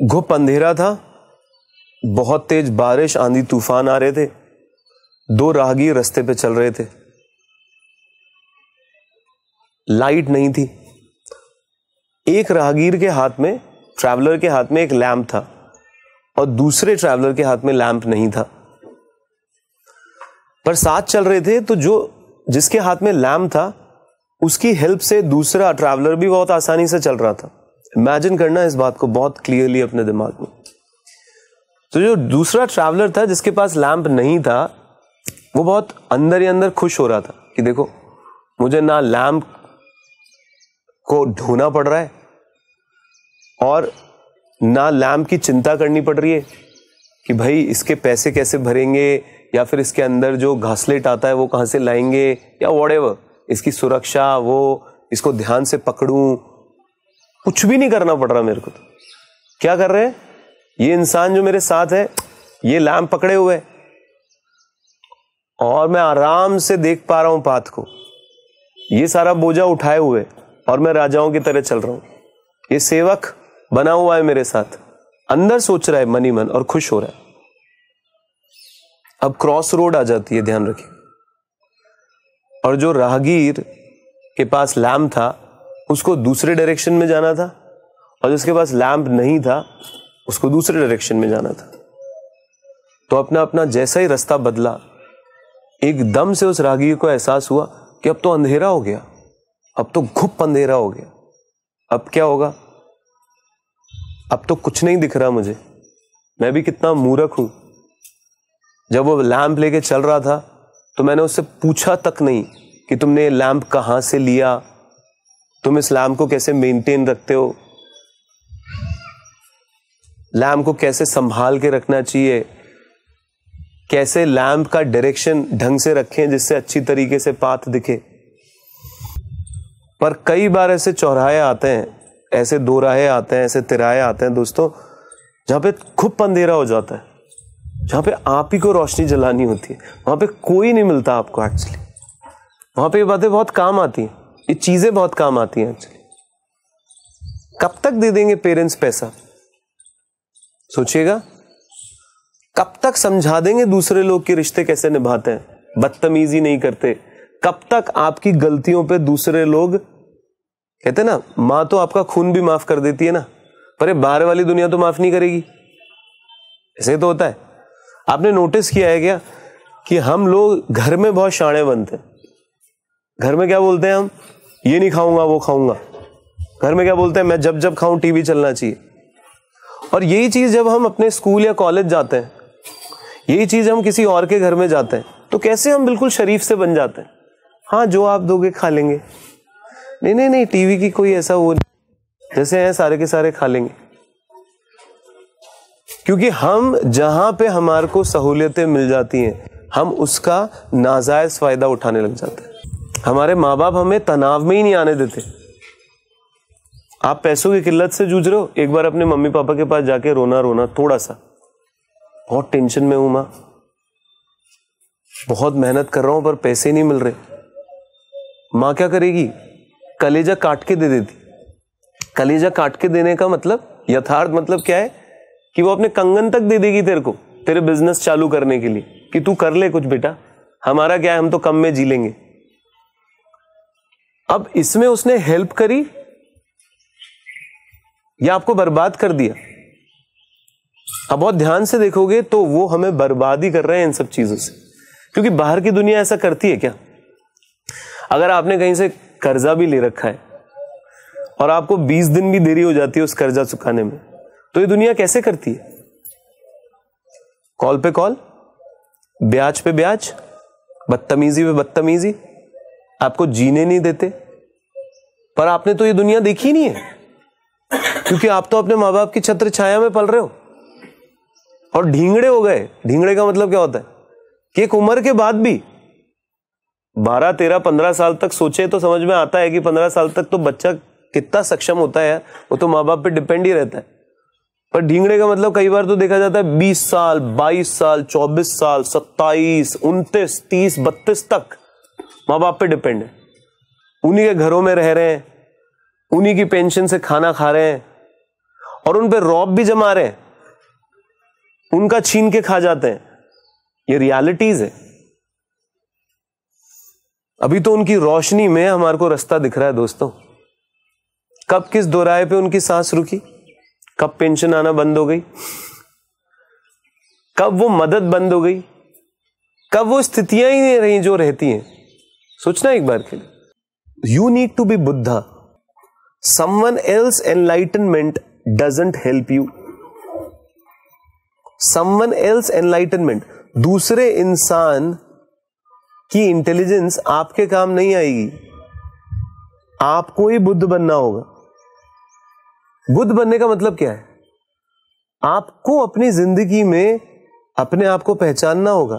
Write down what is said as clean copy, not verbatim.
घुप अंधेरा था, बहुत तेज बारिश आंधी तूफान आ रहे थे। दो राहगीर रास्ते पे चल रहे थे। लाइट नहीं थी। एक राहगीर के हाथ में, ट्रैवलर के हाथ में एक लैंप था और दूसरे ट्रैवलर के हाथ में लैंप नहीं था, पर साथ चल रहे थे। तो जिसके हाथ में लैंप था उसकी हेल्प से दूसरा ट्रैवलर भी बहुत आसानी से चल रहा था। इमेजिन करना इस बात को बहुत क्लियरली अपने दिमाग में। तो जो दूसरा ट्रैवलर था जिसके पास लैंप नहीं था, वो बहुत अंदर ही अंदर खुश हो रहा था कि देखो, मुझे ना लैंप को ढूंढना पड़ रहा है और ना लैंप की चिंता करनी पड़ रही है कि भाई इसके पैसे कैसे भरेंगे, या फिर इसके अंदर जो घासलेट आता है वो कहां से लाएंगे, या व्हाटएवर, इसकी सुरक्षा, वो इसको ध्यान से पकड़ूं, कुछ भी नहीं करना पड़ रहा मेरे को। तो क्या कर रहे हैं ये इंसान जो मेरे साथ है, ये लैंप पकड़े हुए है और मैं आराम से देख पा रहा हूं पाथ को। ये सारा बोझा उठाए हुए और मैं राजाओं की तरह चल रहा हूं। ये सेवक बना हुआ है मेरे साथ, अंदर सोच रहा है मन ही मन और खुश हो रहा है। अब क्रॉस रोड आ जाती है, ध्यान रखिए। और जो राहगीर के पास लैंप था उसको दूसरे डायरेक्शन में जाना था, और जिसके पास लैंप नहीं था उसको दूसरे डायरेक्शन में जाना था। तो अपना अपना जैसा ही रास्ता बदला, एकदम से उस राहगीर को एहसास हुआ कि अब तो अंधेरा हो गया, अब तो घुप अंधेरा हो गया। अब क्या होगा? अब तो कुछ नहीं दिख रहा मुझे, मैं भी कितना मूर्ख हूं। जब वो लैंप लेके चल रहा था तो मैंने उससे पूछा तक नहीं कि तुमने लैंप कहां से लिया, तुम इस लैंप को कैसे मेंटेन रखते हो, लैंप को कैसे संभाल के रखना चाहिए, कैसे लैंप का डायरेक्शन ढंग से रखें जिससे अच्छी तरीके से पाथ दिखे। पर कई बार ऐसे चौराहे आते हैं, ऐसे दो राहे आते हैं, ऐसे तिराहे आते हैं दोस्तों, जहां पे खूब अंधेरा हो जाता है, जहां पे आप ही को रोशनी जलानी होती है, वहां पे कोई नहीं मिलता आपको। एक्चुअली वहां पे ये बातें बहुत काम आती हैं, ये चीजें बहुत काम आती हैं एक्चुअली। कब तक दे देंगे पेरेंट्स पैसा? सोचिएगा, कब तक समझा देंगे दूसरे लोग के रिश्ते कैसे निभाते हैं, बदतमीजी नहीं करते? कब तक आपकी गलतियों पे दूसरे लोग, कहते ना, मां तो आपका खून भी माफ कर देती है ना, पर ये बाहर वाली दुनिया तो माफ नहीं करेगी। ऐसे तो होता है। आपने नोटिस किया है क्या कि हम लोग घर में बहुत शाणे बनते हैं। घर में क्या बोलते हैं हम? ये नहीं खाऊंगा, वो खाऊंगा। घर में क्या बोलते हैं? मैं जब जब खाऊं टीवी चलना चाहिए। और यही चीज जब हम अपने स्कूल या कॉलेज जाते हैं, यही चीज हम किसी और के घर में जाते हैं, तो कैसे हम बिल्कुल शरीफ से बन जाते हैं। हाँ, जो आप दोगे खा लेंगे। नहीं नहीं नहीं, टीवी की कोई ऐसा वो नहीं, जैसे हैं सारे के सारे खा लेंगे। क्योंकि हम जहां पे हमारे को सहूलियतें मिल जाती हैं, हम उसका नाजायज फायदा उठाने लग जाते हैं। हमारे माँ बाप हमें तनाव में ही नहीं आने देते। आप पैसों की किल्लत से जूझ रहे हो, एक बार अपने मम्मी पापा के पास जाके रोना थोड़ा सा, बहुत टेंशन में हूं मां, बहुत मेहनत कर रहा हूं पर पैसे नहीं मिल रहे। मां क्या करेगी? कलेजा काट के दे देती। कलेजा काट के देने का मतलब, यथार्थ मतलब क्या है कि वो अपने कंगन तक दे देगी तेरे को, तेरे बिजनेस चालू करने के लिए, कि तू कर ले कुछ बेटा, हमारा क्या है, हम तो कम में जी लेंगे। अब इसमें उसने हेल्प करी या आपको बर्बाद कर दिया? अब बहुत ध्यान से देखोगे तो वो हमें बर्बाद ही कर रहे हैं इन सब चीजों से। क्योंकि बाहर की दुनिया ऐसा करती है क्या? अगर आपने कहीं से कर्जा भी ले रखा है और आपको 20 दिन भी देरी हो जाती है उस कर्जा चुकाने में, तो ये दुनिया कैसे करती है? कॉल पे कॉल, ब्याज पे ब्याज, बदतमीजी पे बदतमीजी, आपको जीने नहीं देते। पर आपने तो ये दुनिया देखी नहीं है, क्योंकि आप तो अपने माँ बाप की छत्र छाया में पल रहे हो और ढींगड़े हो गए। ढींगड़े का मतलब क्या होता है कि एक उम्र के बाद भी 12, 13, 15 साल तक सोचे तो समझ में आता है कि 15 साल तक तो बच्चा कितना सक्षम होता है यार, वो तो माँ बाप पे डिपेंड ही रहता है। पर ढींगड़े का मतलब कई बार तो देखा जाता है 20 साल, 22 साल, 24 साल, 27, 29, 30, 32 तक माँ बाप पे डिपेंड है। उन्हीं के घरों में रह रहे हैं, उन्हीं की पेंशन से खाना खा रहे हैं, और उन पे रौब भी जमा रहे हैं, उनका छीन के खा जाते हैं। ये रियलिटीज है। अभी तो उनकी रोशनी में हमारे को रास्ता दिख रहा है दोस्तों। कब किस दोराहे पे उनकी सांस रुकी, कब पेंशन आना बंद हो गई, कब वो मदद बंद हो गई, कब वो स्थितियां ही नहीं रही जो रहती हैं। सोचना एक बार के लिए। You need to be Buddha. Someone else enlightenment doesn't help you. Someone else enlightenment, दूसरे इंसान की इंटेलिजेंस आपके काम नहीं आएगी, आपको ही बुद्ध बनना होगा। बुद्ध बनने का मतलब क्या है? आपको अपनी जिंदगी में अपने आप को पहचानना होगा।